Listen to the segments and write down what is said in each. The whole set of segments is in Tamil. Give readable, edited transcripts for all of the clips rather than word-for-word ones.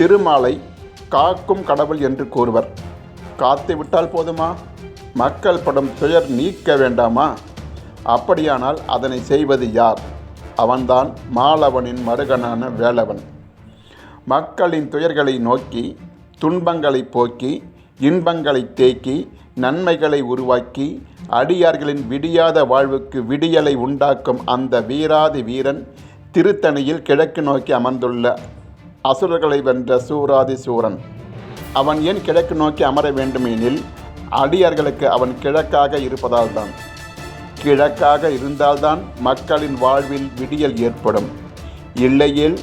திருமாலை காக்கும் கடவுள் என்று கூறுவர். காத்து விட்டால் போதுமா? மக்கள் படும் துயர் நீக்க வேண்டாமா? அப்படியானால் அதனை செய்வது யார்? அவன்தான் மாலவனின் மருகனான வேலவன். மக்களின் துயர்களை நோக்கி, துன்பங்களை போக்கி, இன்பங்களை தேக்கி, நன்மைகளை உருவாக்கி, அடியார்களின் விடியாத வாழ்வுக்கு விடியலை உண்டாக்கும் அந்த வீராதி வீரன் திருத்தணியில் கிழக்கு நோக்கி அமர்ந்துள்ள அசுரர்களை வென்ற சூராதி சூரன். அவன் ஏன் கிழக்கு நோக்கி அமர வேண்டுமெனில், அடியார்களுக்கு அவன் கிழக்காக இருப்பதால் தான். கிழக்காக இருந்தால்தான் மக்களின் வாழ்வில் விடியல் ஏற்படும். இல்லையேல்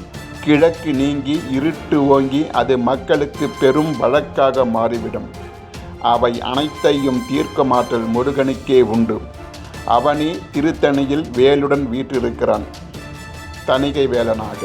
கிழக்கு நீங்கி இருட்டு ஓங்கி அது மக்களுக்கு பெரும் வழக்காக மாறிவிடும். அவை அனைத்தையும் தீர்க்கும் ஆற்றல் முருகனுக்கே உண்டு. அவனே திருத்தணியில் வேலுடன் வீற்றிருக்கிறான், தணிகை வேலனாக.